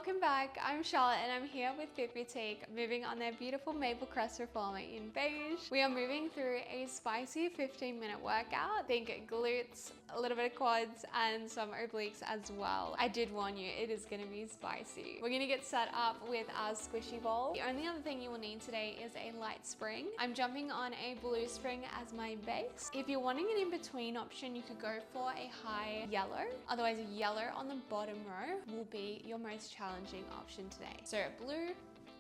welcome back. I'm Charlotte and I'm here with FitBoutique, moving on their beautiful Maple Crest Reformer in beige. We are moving through a spicy 15-minute workout. Think glutes, a little bit of quads, and some obliques as well. I did warn you, it is gonna be spicy. We're gonna get set up with our squishy ball. The only other thing you will need today is a light spring. I'm jumping on a blue spring as my base. If you're wanting an in-between option, you could go for a high yellow. Otherwise, a yellow on the bottom row will be your most challenging option today. So a blue,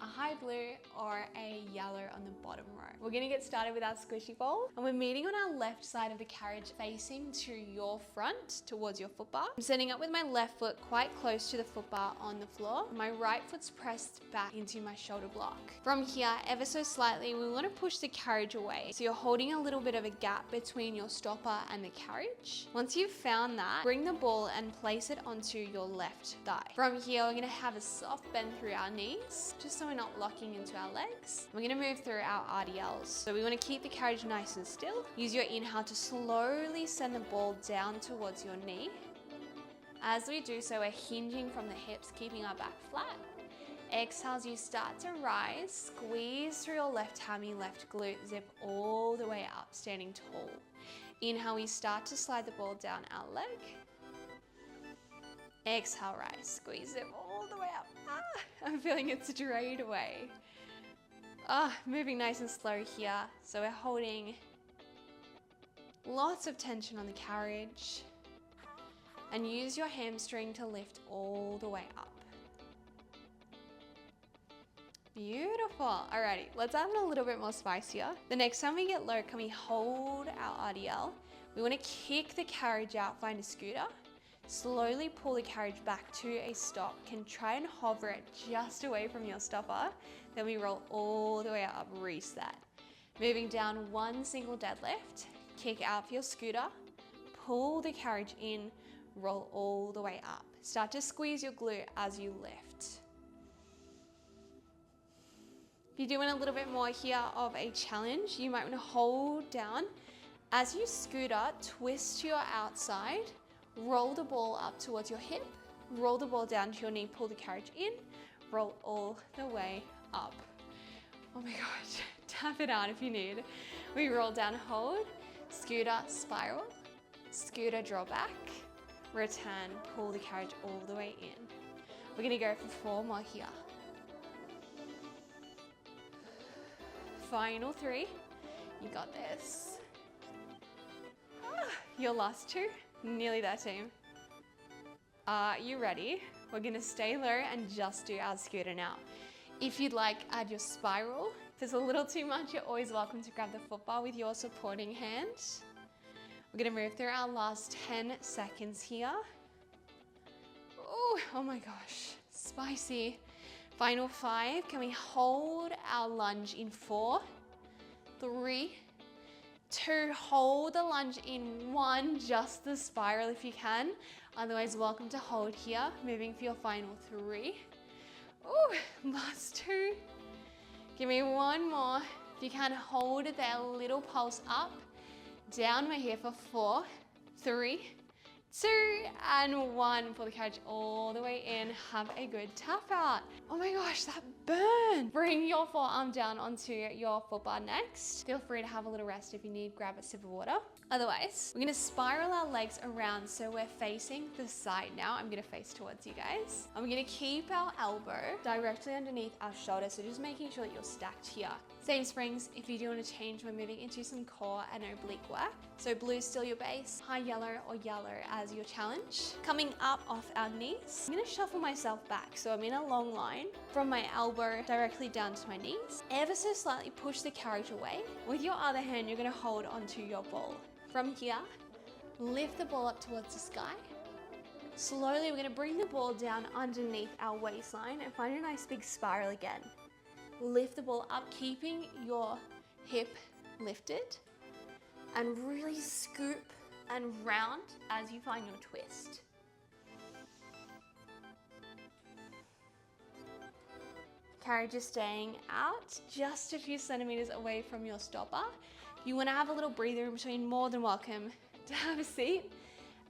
a high blue, or a yellow on the bottom row. We're gonna get started with our squishy ball, and we're meeting on our left side of the carriage facing to your front towards your foot bar. I'm setting up with my left foot quite close to the foot bar on the floor. My right foot's pressed back into my shoulder block. From here, ever so slightly, we want to push the carriage away. So you're holding a little bit of a gap between your stopper and the carriage. Once you've found that, bring the ball and place it onto your left thigh. From here, we're gonna have a soft bend through our knees, just so we're not locking into our legs. We're gonna move through our RDLs. So we wanna keep the carriage nice and still. Use your inhale to slowly send the ball down towards your knee. As we do so, we're hinging from the hips, keeping our back flat. Exhale as you start to rise, squeeze through your left hammy, left glute, zip all the way up, standing tall. Inhale, we start to slide the ball down our leg. Exhale, rise, squeeze it all the way up. I'm feeling it straight away. Moving nice and slow here. So we're holding lots of tension on the carriage, and use your hamstring to lift all the way up. Beautiful. Alrighty, let's add it a little bit more spicier. The next time we get low, can we hold our RDL? We want to kick the carriage out, find a scooter. Slowly pull the carriage back to a stop. Can try and hover it just away from your stopper. Then we roll all the way up, reset. Moving down, one single deadlift. Kick out for your scooter. Pull the carriage in, roll all the way up. Start to squeeze your glute as you lift. If you're doing a little bit more here of a challenge, you might want to hold down. As you scooter, twist to your outside, roll the ball up towards your hip, roll the ball down to your knee, pull the carriage in, roll all the way up. Oh my gosh, tap it out if you need. We roll down, hold, scooter, spiral, scooter, draw back, return, pull the carriage all the way in. We're gonna go for 4 more here. Final 3, you got this. Your last 2, nearly there team. Are you ready? We're gonna stay low and just do our scooter now. If you'd like, add your spiral. If it's a little too much, you're always welcome to grab the foot bar with your supporting hand. We're gonna move through our last 10 seconds here. Oh my gosh, spicy. Final 5, can we hold our lunge in 4, 3, 2, hold the lunge in 1, just the spiral if you can. Otherwise, welcome to hold here. Moving for your final 3. Oh, last 2. Give me 1 more. If you can, hold it there, little pulse up. Down we're here for 4, 3, 2, and 1. Pull the carriage all the way in. Have a good tap out. Oh my gosh, that burn. Bring your forearm down onto your foot bar next. Feel free to have a little rest if you need, grab a sip of water. Otherwise, we're gonna spiral our legs around so we're facing the side now. I'm gonna face towards you guys. And we're gonna keep our elbow directly underneath our shoulder, so just making sure that you're stacked here. Same springs. If you do want to change, we're moving into some core and oblique work. So blue's still your base, high yellow or yellow as your challenge. Coming up off our knees, I'm gonna shuffle myself back. So I'm in a long line from my elbow directly down to my knees. Ever so slightly push the carriage away. With your other hand, you're gonna hold onto your ball. From here, lift the ball up towards the sky. Slowly, we're gonna bring the ball down underneath our waistline and find a nice big spiral again. Lift the ball up, keeping your hip lifted, and really scoop and round as you find your twist. Carriage is staying out just a few centimeters away from your stopper. If you want to have a little breather in between, more than welcome to have a seat,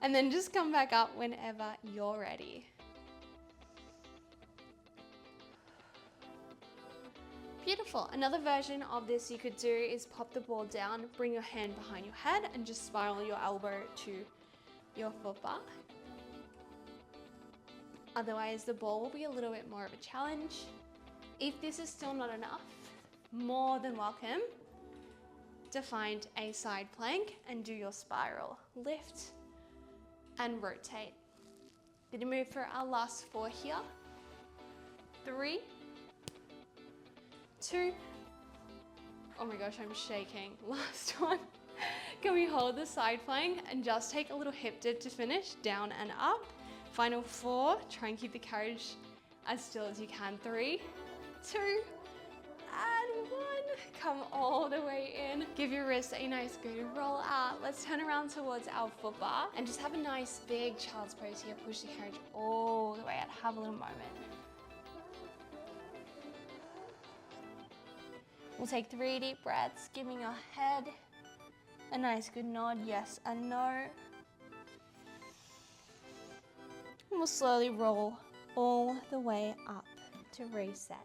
and then just come back up whenever you're ready. Beautiful. Another version of this you could do is pop the ball down, bring your hand behind your head and just spiral your elbow to your foot bar. Otherwise, the ball will be a little bit more of a challenge. If this is still not enough, more than welcome to find a side plank and do your spiral. Lift and rotate. Gonna move for our last 4 here. 3, 2, oh my gosh, I'm shaking. Last one. Can we hold the side plank and just take a little hip dip to finish, down and up. Final 4, try and keep the carriage as still as you can. 3, 2, and 1. Come all the way in. Give your wrists a nice good roll out. Let's turn around towards our foot bar and just have a nice big child's pose here. Push the carriage all the way out. Have a little moment. We'll take 3 deep breaths, giving your head a nice good nod, yes and no. And we'll slowly roll all the way up to reset.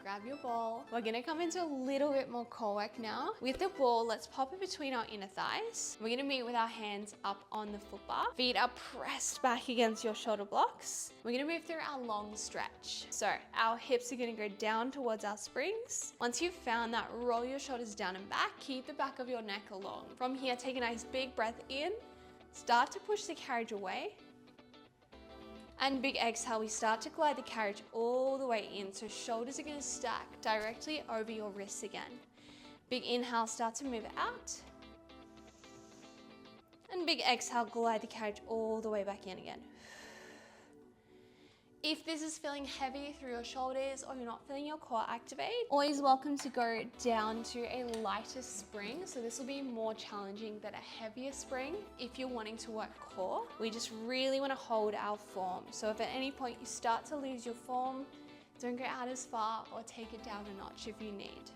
Grab your ball. We're gonna come into a little bit more core work now. With the ball, let's pop it between our inner thighs. We're gonna meet with our hands up on the foot bar. Feet are pressed back against your shoulder blocks. We're gonna move through our long stretch. So our hips are gonna go down towards our springs. Once you've found that, roll your shoulders down and back. Keep the back of your neck along. From here, take a nice big breath in. Start to push the carriage away. And big exhale, we start to glide the carriage all the way in. So shoulders are gonna stack directly over your wrists again. Big inhale, start to move out. And big exhale, glide the carriage all the way back in again. If this is feeling heavy through your shoulders or you're not feeling your core activate, always welcome to go down to a lighter spring. So this will be more challenging than a heavier spring. If you're wanting to work core, we just really want to hold our form. So if at any point you start to lose your form, don't go out as far or take it down a notch if you need.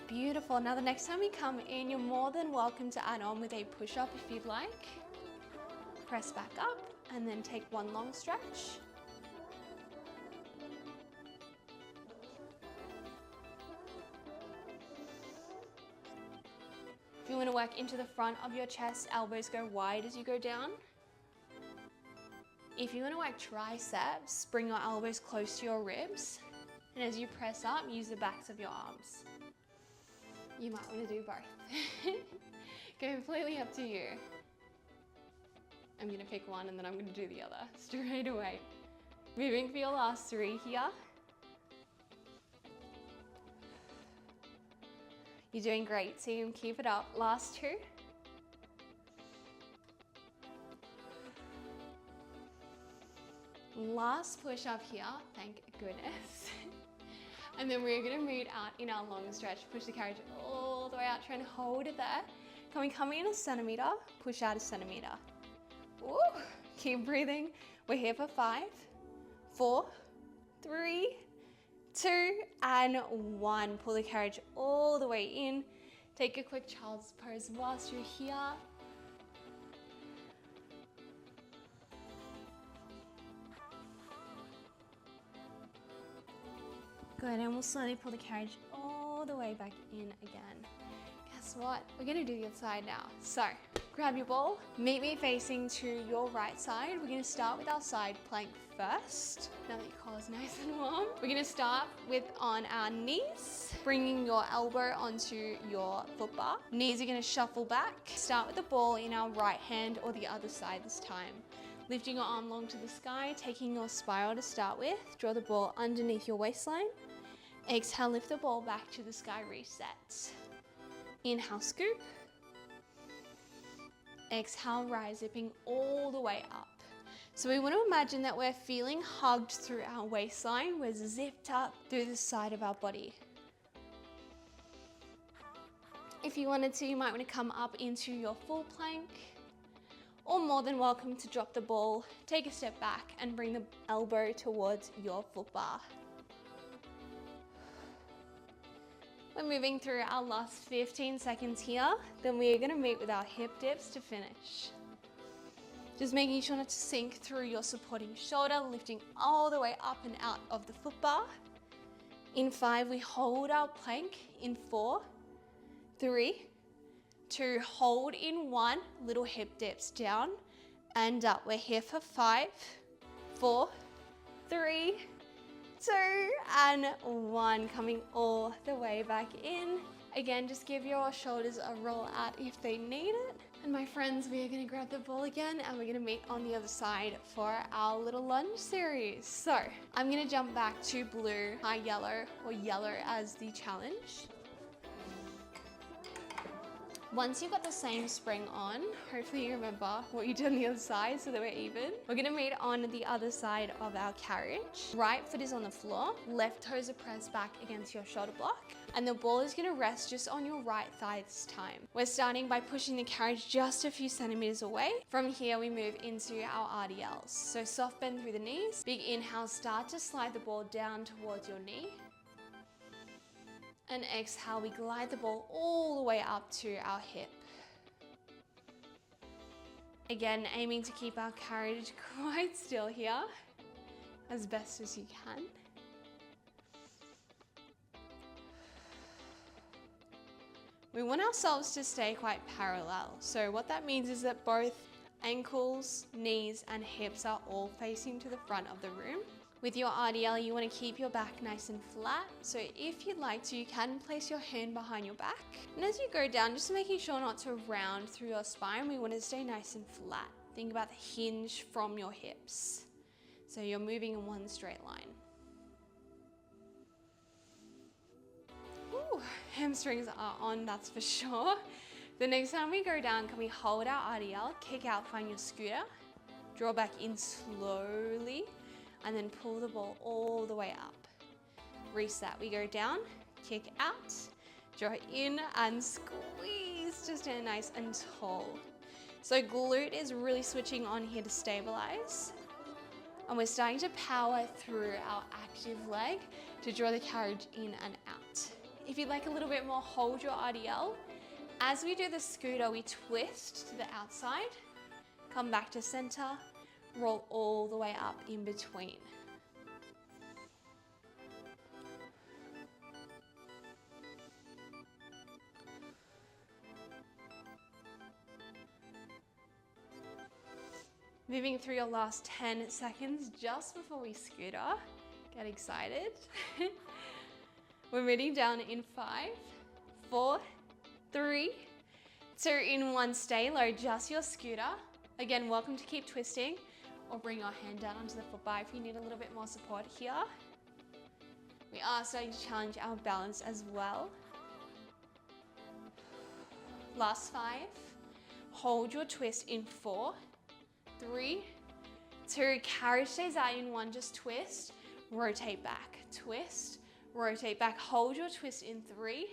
Beautiful. Now the next time we come in, you're more than welcome to add on with a push-up if you'd like. Press back up and then take one long stretch. If you want to work into the front of your chest, elbows go wide as you go down. If you want to work triceps, bring your elbows close to your ribs. And as you press up, use the backs of your arms. You might want to do both. Completely up to you. I'm gonna pick one and then I'm gonna do the other straight away. Moving for your last 3 here. You're doing great, team. Keep it up. Last 2. Last push up here, thank goodness. And then we're gonna move out in our long stretch. Push the carriage all the way out, trying to hold it there. Can we come in a centimeter, push out a centimeter. Ooh, keep breathing. We're here for 5, 4, 3, 2, and 1. Pull the carriage all the way in. Take a quick child's pose whilst you're here. Good, and we'll slowly pull the carriage all the way back in again. Guess what? We're gonna do the other side now. So, grab your ball, meet me facing to your right side. We're gonna start with our side plank first. Now that your core is nice and warm. We're gonna start with on our knees, bringing your elbow onto your foot bar. Knees are gonna shuffle back. Start with the ball in our right hand or the other side this time. Lifting your arm long to the sky, taking your spiral to start with. Draw the ball underneath your waistline. Exhale, lift the ball back to the sky, reset. Inhale, scoop. Exhale, rise, zipping all the way up. So we want to imagine that we're feeling hugged through our waistline. We're zipped up through the side of our body. If you wanted to, you might want to come up into your full plank, or more than welcome to drop the ball, take a step back and bring the elbow towards your foot bar. We're moving through our last 15 seconds here. Then we are going to meet with our hip dips to finish. Just making sure not to sink through your supporting shoulder, lifting all the way up and out of the foot bar. In 5, we hold our plank. In 4, 3, 2, hold in 1, little hip dips down and up. We're here for 5, 4, 3, 2, and 1. Coming all the way back in. Again, just give your shoulders a roll out if they need it. And my friends, we are gonna grab the ball again and we're gonna meet on the other side for our little lunge series. So I'm gonna jump back to blue, high yellow, or yellow as the challenge. Once you've got the same spring on, hopefully you remember what you did on the other side so that we're even. We're gonna meet on the other side of our carriage. Right foot is on the floor, left toes are pressed back against your shoulder block, and the ball is gonna rest just on your right thigh this time. We're starting by pushing the carriage just a few centimeters away. From here, we move into our RDLs. So soft bend through the knees, big inhale, start to slide the ball down towards your knee. And exhale, we glide the ball all the way up to our hip. Again, aiming to keep our carriage quite still here, as best as you can. We want ourselves to stay quite parallel. So what that means is that both ankles, knees, and hips are all facing to the front of the room. With your RDL, you want to keep your back nice and flat. So if you'd like to, you can place your hand behind your back. And as you go down, just making sure not to round through your spine, we want to stay nice and flat. Think about the hinge from your hips. So you're moving in one straight line. Ooh, hamstrings are on, that's for sure. The next time we go down, can we hold our RDL, kick out, find your scooter, draw back in slowly, and then pull the ball all the way up. Reset, we go down, kick out, draw in and squeeze to stand nice and tall. So glute is really switching on here to stabilize. And we're starting to power through our active leg to draw the carriage in and out. If you'd like a little bit more, hold your RDL. As we do the scooter, we twist to the outside, come back to center, roll all the way up in between. Moving through your last 10 seconds just before we scooter. Get excited. We're meeting down in 5, 4, 3, 2, in 1. Stay low, just your scooter. Again, welcome to keep twisting, or bring your hand down onto the foot bar if you need a little bit more support here. We are starting to challenge our balance as well. Last 5. Hold your twist in 4, 3, 2, carriage stays out in 1, just twist, rotate back, twist, rotate back, hold your twist in 3,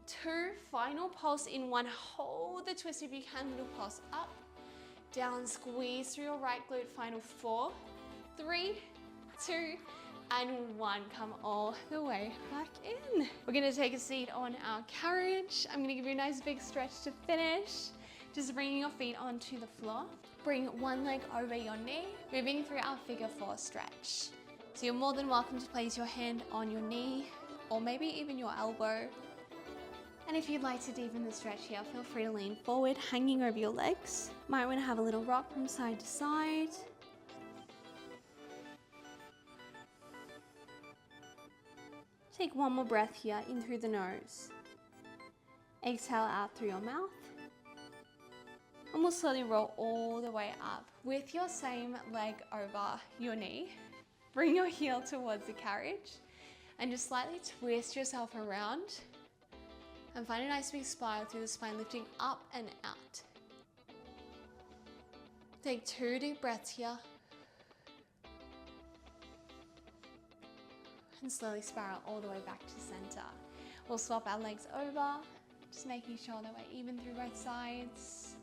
2, final pulse in 1, hold the twist if you can, little pulse up, down, squeeze through your right glute, final 4, 3, 2, and 1. Come all the way back in. We're gonna take a seat on our carriage. I'm gonna give you a nice big stretch to finish. Just bringing your feet onto the floor. Bring one leg over your knee, moving through our figure 4 stretch. So you're more than welcome to place your hand on your knee, or maybe even your elbow. And if you'd like to deepen the stretch here, feel free to lean forward, hanging over your legs. Might want to have a little rock from side to side. Take one more breath here, in through the nose. Exhale out through your mouth. And we'll slowly roll all the way up with your same leg over your knee. Bring your heel towards the carriage and just slightly twist yourself around and find a nice big spiral through the spine, lifting up and out. Take 2 deep breaths here. And slowly spiral all the way back to center. We'll swap our legs over, just making sure that we're even through both sides.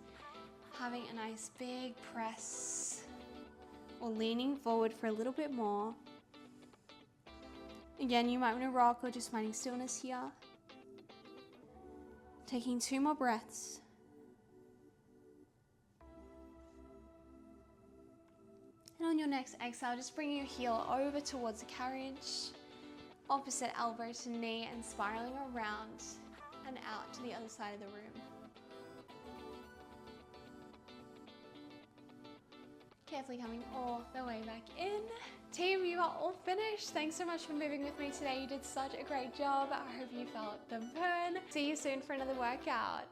Having a nice big press, or leaning forward for a little bit more. Again, you might want to rock or just finding stillness here. Taking 2 more breaths. on your next exhale, just bring your heel over towards the carriage, opposite elbow to knee, and spiraling around and out to the other side of the room. Carefully coming all the way back in. Team, you are all finished. Thanks so much for moving with me today. You did such a great job. I hope you felt the burn. See you soon for another workout.